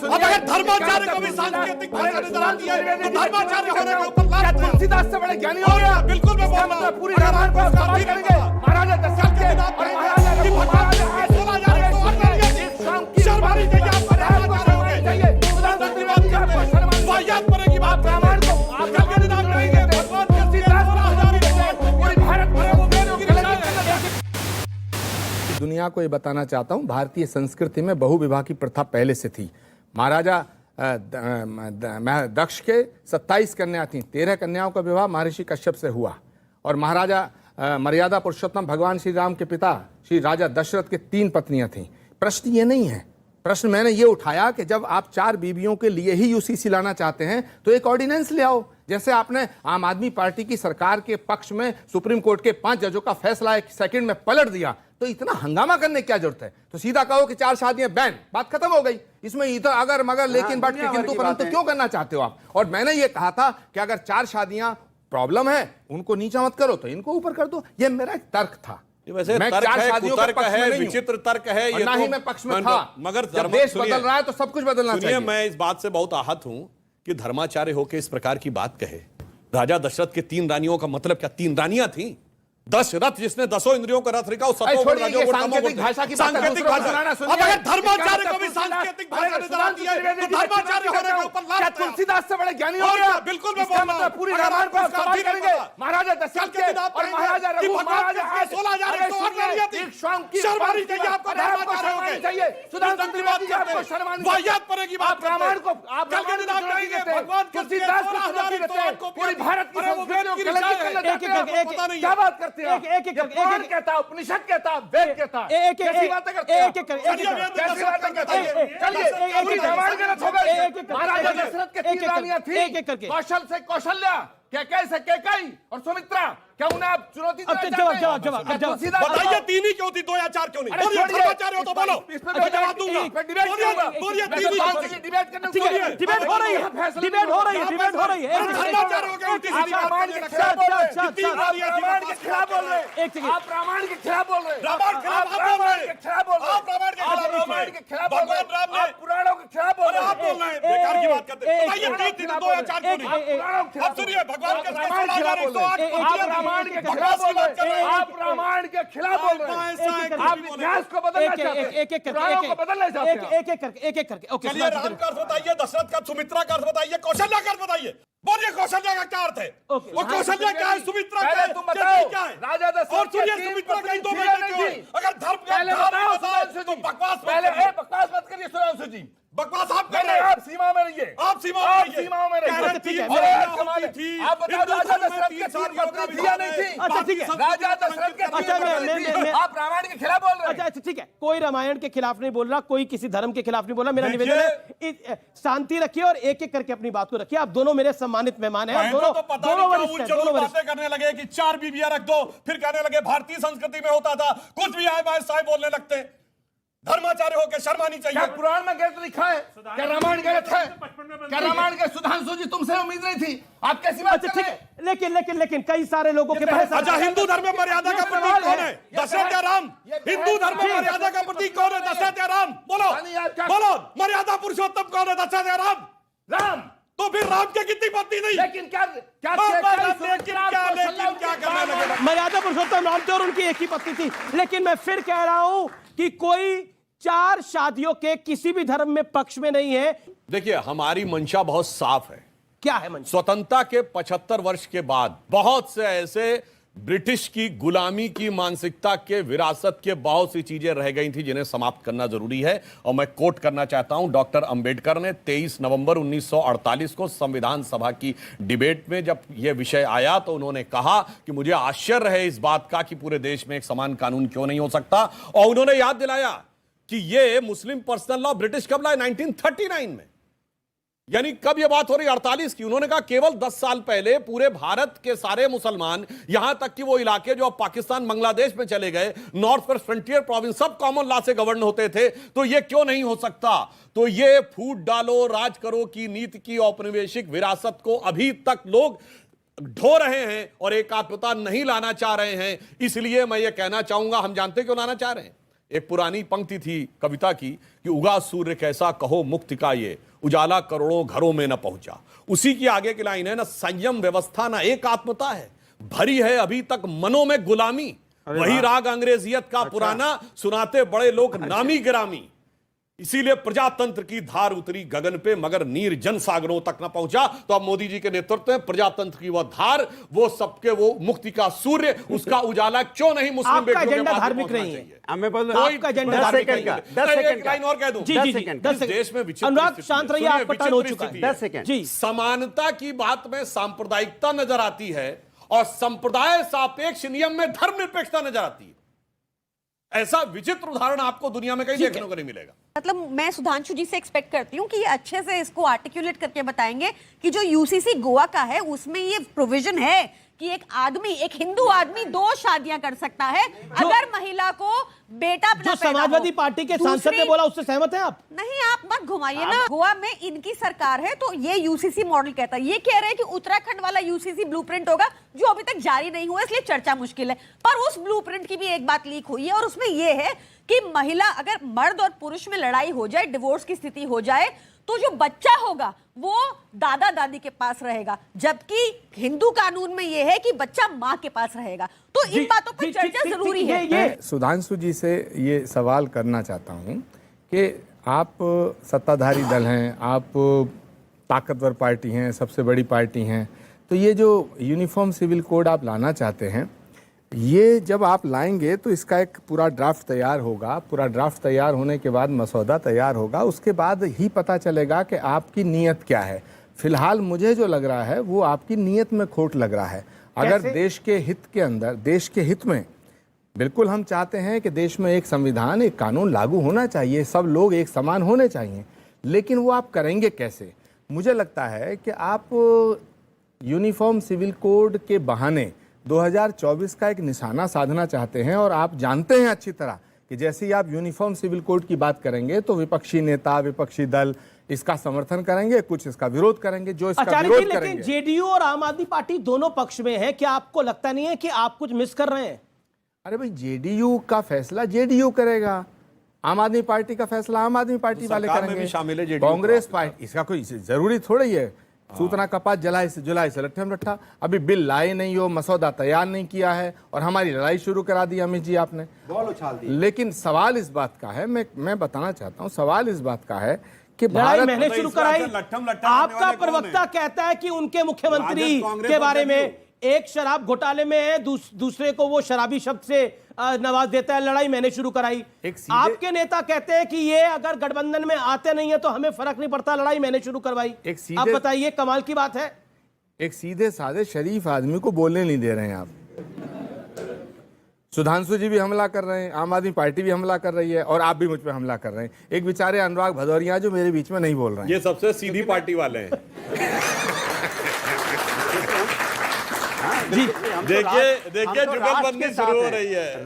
अब अगर धर्माचार्य को भी सांकेतिक भाषा नजर आती है तो धर्माचार्य होने के ऊपर लानत है। तुलसीदास से बड़े ज्ञानी हो गया। बिल्कुल मैं बोल रहा हूं, पूरी रामायण को सवाल करेंगे महाराजा दशरथ के और महाराजा रघु महाराजा शर्मानी चाहिए आपको, धर्माचार्य हो गए प्रधानमंत्री बात करते हैं वाहियात पड़ेगी बात। रामायण को आप कल के दिन आप कहेंगे भगवान तुलसीदास पूरी भारत दुनिया को ये बताना चाहता हूँ, भारतीय संस्कृति में बहुविवाह की प्रथा पहले से थी। महाराजा दक्ष के 27 कन्या थीं, 13 कन्याओं का विवाह महर्षि कश्यप से हुआ और महाराजा मर्यादा पुरुषोत्तम भगवान श्री राम के पिता श्री राजा दशरथ के 3 पत्नियां थीं। प्रश्न ये नहीं है, प्रश्न मैंने ये उठाया कि जब आप 4 बीवियों के लिए ही यूसीसी लाना चाहते हैं तो एक ऑर्डिनेंस ले आओ, जैसे आपने आम आदमी पार्टी की सरकार के पक्ष में सुप्रीम कोर्ट के 5 जजों का फैसला 1 सेकंड में पलट दिया। तो इतना हंगामा करने की क्या जरूरत है? तो सीधा कहो कि 4 शादियां बैन, बात खत्म हो गई। इसमें इधर अगर मगर लेकिन बट के किंतु परंतु क्यों करना चाहते हो आप? और मैंने ये कहा था कि अगर 4 शादियां प्रॉब्लम है उनको नीचा मत करो तो इनको ऊपर कर दो। ये मेरा एक तर्क था। वैसे मैं तर्क 4 है, शादियों के कुतर्क पक्ष में है, नहीं हूं। विचित्र तर्क है और ये ना तो, ही मैं पक्ष में था। मगर जब देश बदल रहा है तो सब कुछ बदलना चाहिए। मैं इस बात से बहुत आहत हूं कि धर्माचार्य होकर इस प्रकार की बात कहे। राजा दशरथ के 3 रानियों का मतलब क्या 3 रानियां थी? 10 रथ जिसने 10 इंद्रियों का रथ रखा, सांकेतिक भाषा की सांकेतिक भाषा। अब अगर धर्माचार्य को भी सांकेतिक भाषा नजर आती है तो धर्माचार्य होने के ऊपर लानत है। तुलसीदास से बड़े ज्ञानी हो गया। बिल्कुल मैं बोल रहा हूं, पूरी रामायण को सवाल करेंगे महाराजा दशरथ के और महाराजा रघु महाराजा 16,000 शर्मानी चाहिए आपको, धर्माचार्य हो गए चाहिए प्रधानमंत्री बात करते हैं शर्मानी वाहियात पड़ेगी बात। आप रामायण को आप कल के दिन आप कहेंगे भगवान तुलसीदास को चुनौती देते हैं पूरी भारत की संस्कृति को कलंकित करना चाहते हैं। क्या बात करते हैं? पुराण कहता है, उपनिषद कहता है, वेद कहता है, कैसी बातें करते हैं? कैसी बातें करते हैं? चलिए पूरी रामायण के रथ हो गए। महाराजा दशरथ के 3 रानियां थी, कौशल से कौशल्या, कैकेयी से कैकेयी और सुमित्रा। क्या उन्हें आप चुनौती देना चाहते हैं? बताइए 3 ही क्यों थी, 2 या 4 क्यों नहीं? बोलिए धर्माचार्य हो तो बोलो, मैं जवाब दूंगा। बोलिए 3 ही क्यों थी? डिबेट हो रही है, डिबेट हो रही है, डिबेट हो रही है। धर्माचार्य हो गए, उल्टी सीधी बात रामायण के खिलाफ बोल रहे हैं, रामायण के खिलाफ बोल रहे हैं, आप रामायण के खिलाफ बोल रहे हैं, रामायण के खिलाफ बोल रहे हैं, आप रामायण के खिलाफ बोल रहे हैं, आप रामायण के खिलाफ बोल रहे हैं, भगवान राम ने पुराणों के खिलाफ बोल रहे हैं, आप बोल रहे हैं बेकार की बात करते हैं। बताइए 3 थी, 2 या 4 क्यों नहीं? अब सुनिए भगवान के आप रामायण के खिलाफ बोल रहे हैं, आप रामायण के खिलाफ बोल रहे हैं, आप इतिहास को बदलना चाहते हैं, पुराणों को बदलना चाहते हैं। एक करके ओके। चलिए राम का अर्थ बताइए, दशरथ का, सुमित्रा का अर्थ बताइए, कौशल्या का अर्थ बताइए। बोलिए कौशल्या का क्या अर्थ है? वो कौशल्या क्या है, सुमित्रा क्या है, तुम बताओ। क्या है? राजा दशरथ और सुनिए सुमित्रा का 2 बेटे क्यों है? अगर धर्म का पहले बताओ सुधांशु तो जी, बकवास पहले बकवास मत करिए सुधांशु जी। बकवास आप कर रहे हैं। आप सीमा में रहिए, आप सीमा आप में रहिए। सीमाओं में कह रहे रहिए। थी, और और कमाल थी, आप बताओ हिंदू राजा धर्म में दशरथ 3 के साल 3 का पत्नी थी या नहीं थी? अच्छा, ठीक है। राजा दशरथ के 3 अच्छा, पत्नी थी। आप रामायण के खिलाफ बोल रहे हैं। अच्छा ठीक है, कोई रामायण के खिलाफ नहीं बोल रहा, कोई किसी धर्म के खिलाफ नहीं बोल रहा। मेरा निवेदन है शांति रखिए और एक एक करके अपनी बात को रखिए। आप दोनों मेरे सम्मानित मेहमान हैं, तो पता नहीं क्या वरिष्ठ हैं, उलझुल बातें करने लगे कि 4 बीवियां रख दो, फिर कहने लगे भारतीय संस्कृति में होता था, कुछ भी आए बाय साहब बोलने लगते हैं। धर्माचार्य होकर शर्मानी क्या चाहिए। पुराण में गलत लिखा है? क्या रामायण गलत है? क्या रामायण के सुधांशु जी तुमसे उम्मीद नहीं थी? आप कैसी बात अच्छा कर ठीक रहे हैं? है, लेकिन कई सारे लोगों के पास अच्छा हिंदू धर्म में मर्यादा का प्रतीक कौन है? दशरथ या राम? हिंदू धर्म में मर्यादा का प्रतीक कौन है? दशरथ या राम? बोलो बोलो, मर्यादा पुरुषोत्तम कौन है? दशरथ या राम? राम। तो फिर राम के कितनी पत्नी नहीं? लेकिन क्या करने लगे? मर्यादा पुरुषोत्तम राम थे और उनकी एक ही पत्नी थी। लेकिन मैं फिर कह रहा हूं कि कोई 4 शादियों के किसी भी धर्म में पक्ष में नहीं है। देखिए हमारी मंशा बहुत साफ है। क्या है मंशा? स्वतंत्रता के 75 वर्ष के बाद बहुत से ऐसे ब्रिटिश की गुलामी की मानसिकता के विरासत के बहुत सी चीजें रह गई थी जिन्हें समाप्त करना जरूरी है। और मैं कोट करना चाहता हूं, डॉक्टर अंबेडकर ने 23 नवंबर 1948 को संविधान सभा की डिबेट में जब यह विषय आया तो उन्होंने कहा कि मुझे आश्चर्य है इस बात का कि पूरे देश में एक समान कानून क्यों नहीं हो सकता। और उन्होंने याद दिलाया कि यह मुस्लिम पर्सनल लॉ ब्रिटिश कब लाए? 1939 में। यानी कब यह बात हो रही? 48 की। उन्होंने कहा केवल 10 साल पहले पूरे भारत के सारे मुसलमान, यहां तक कि वो इलाके जो अब पाकिस्तान बांग्लादेश में चले गए, नॉर्थ वेस्ट फ्रंटियर प्रोविंस, सब कॉमन लॉ से गवर्न होते थे। तो यह क्यों नहीं हो सकता? तो यह फूट डालो राज करो की नीति की औपनिवेशिक विरासत को अभी तक लोग ढो रहे हैं और एकात्मता नहीं लाना चाह रहे हैं। इसलिए मैं ये कहना चाहूंगा, हम जानते क्यों लाना चाह रहे हैं? एक पुरानी पंक्ति थी कविता की कि उगा सूर्य कैसा कहो मुक्ति का ये, उजाला करोड़ों घरों में न पहुंचा। उसी की आगे की लाइन है ना, संयम व्यवस्था ना एकात्मता है, भरी है अभी तक मनों में गुलामी। वही राग अंग्रेजियत का पुराना सुनाते बड़े लोग नामी गिरामी। इसीलिए प्रजातंत्र की धार उतरी गगन पे मगर नीर जन सागरों तक न पहुंचा। तो अब मोदी जी के नेतृत्व में प्रजातंत्र की वह धार, वो सबके वो मुक्ति का सूर्य, उसका उजाला क्यों नहीं मुस्लिम आपका बेटियों के एजेंडा पास धार्मिक पहुंचना नहीं है। चाहिए? आपका एजेंडा धार्मिक नहीं है। 10 सेकंड एक लाइन और कह दूं। जी जी जी 10 सेकंड। देश में विचित्र अनुराग स्थिति शांत है। रहिए, सुनिए, आपका टर्न हो विचित्र चुका है। स्थिति है। 10 सेकंड। जी समानता की बात में सांप्रदायिकता नजर आती है और संप्रदाय सापेक्ष नियम में धर्मनिरपेक्षता नजर आती है। ऐसा विचित्र उदाहरण आपको दुनिया में कहीं देखने को नहीं मिलेगा। मतलब मैं सुधांशु जी से एक्सपेक्ट करती हूँ कि ये अच्छे से इसको आर्टिकुलेट करके बताएंगे कि जो यूसीसी गोवा का है उसमें ये प्रोविजन है कि एक आदमी, एक हिंदू आदमी 2 शादियां कर सकता है अगर महिला को बेटा जो समाजवादी पार्टी के सांसद ने बोला उससे सहमत हैं आप? नहीं, आप मत घुमाइए ना। गोवा में इनकी सरकार है तो ये यूसीसी मॉडल कहता है। ये कह रहे हैं कि उत्तराखंड वाला यूसीसी ब्लूप्रिंट होगा जो अभी तक जारी नहीं हुआ, इसलिए चर्चा मुश्किल है। पर उस ब्लूप्रिंट की भी एक बात लीक हुई है और उसमें यह है कि महिला, अगर मर्द और पुरुष में लड़ाई हो जाए, डिवोर्स की स्थिति हो जाए, तो जो बच्चा होगा वो दादा दादी के पास रहेगा, जबकि हिंदू कानून में यह है कि बच्चा मां के पास रहेगा। तो इन बातों पर चर्चा जरूरी है। मैं सुधांशु जी से ये सवाल करना चाहता हूं कि आप सत्ताधारी दल हैं, आप ताकतवर पार्टी हैं, सबसे बड़ी पार्टी हैं, तो ये जो यूनिफॉर्म सिविल कोड आप लाना चाहते हैं, ये जब आप लाएंगे तो इसका एक पूरा ड्राफ्ट तैयार होगा। पूरा ड्राफ्ट तैयार होने के बाद मसौदा तैयार होगा, उसके बाद ही पता चलेगा कि आपकी नीयत क्या है। फिलहाल मुझे जो लग रहा है वो आपकी नीयत में खोट लग रहा है। अगर देश के हित के अंदर, देश के हित में, बिल्कुल हम चाहते हैं कि देश में एक संविधान, एक कानून लागू होना चाहिए, सब लोग एक समान होने चाहिए, लेकिन वो आप करेंगे कैसे? मुझे लगता है कि आप यूनिफॉर्म सिविल कोड के बहाने 2024 का एक निशाना साधना चाहते हैं और आप जानते हैं अच्छी तरह कि जैसे ही आप यूनिफॉर्म सिविल कोड की बात करेंगे तो विपक्षी नेता, विपक्षी दल इसका समर्थन करेंगे, कुछ इसका विरोध करेंगे। जो इसका विरोध करेंगे, लेकिन जेडीयू और आम आदमी पार्टी दोनों पक्ष में है, क्या आपको लगता नहीं है कि आप कुछ मिस कर रहे हैं? अरे भाई, जेडीयू का फैसला जेडीयू करेगा, आम आदमी पार्टी का फैसला आम आदमी पार्टी वाले करेंगे, कांग्रेस पार्टी, इसका कोई जरूरी थोड़ा ही है। सूतना कपास जुलाई से लट्ठम लट्ठा। अभी बिल लाए नहीं हो, मसौदा तैयार नहीं किया है और हमारी लड़ाई शुरू करा दी अमित जी आपने, बॉल उछाल दी। लेकिन सवाल इस बात का है, मैं बताना चाहता हूं, सवाल इस बात का है कि लड़ाई मैंने शुरू कराई। आपका प्रवक्ता कहता है कि उनके मुख्यमंत्री के बारे में एक शराब घोटाले में है, दूसरे को वो शराबी शब्द से नवाज देता है, लड़ाई मैंने शुरू कराई। आपके नेता कहते हैं कि ये अगर गठबंधन में आते नहीं है तो हमें फर्क नहीं पड़ता, लड़ाई मैंने शुरू करवाई। आप बताइए, कमाल की बात है। एक सीधे साधे शरीफ आदमी को बोलने नहीं दे रहे हैं आप। सुधांशु जी भी हमला कर रहे हैं, आम आदमी पार्टी भी हमला कर रही है और आप भी मुझ पे हमला कर रहे हैं। एक बेचारे अनुराग भदौरिया जो मेरे बीच में नहीं बोल रहे हैं, ये सबसे सीधी पार्टी वाले हैं। देखिए जुगलबंदी शुरू हो रही है।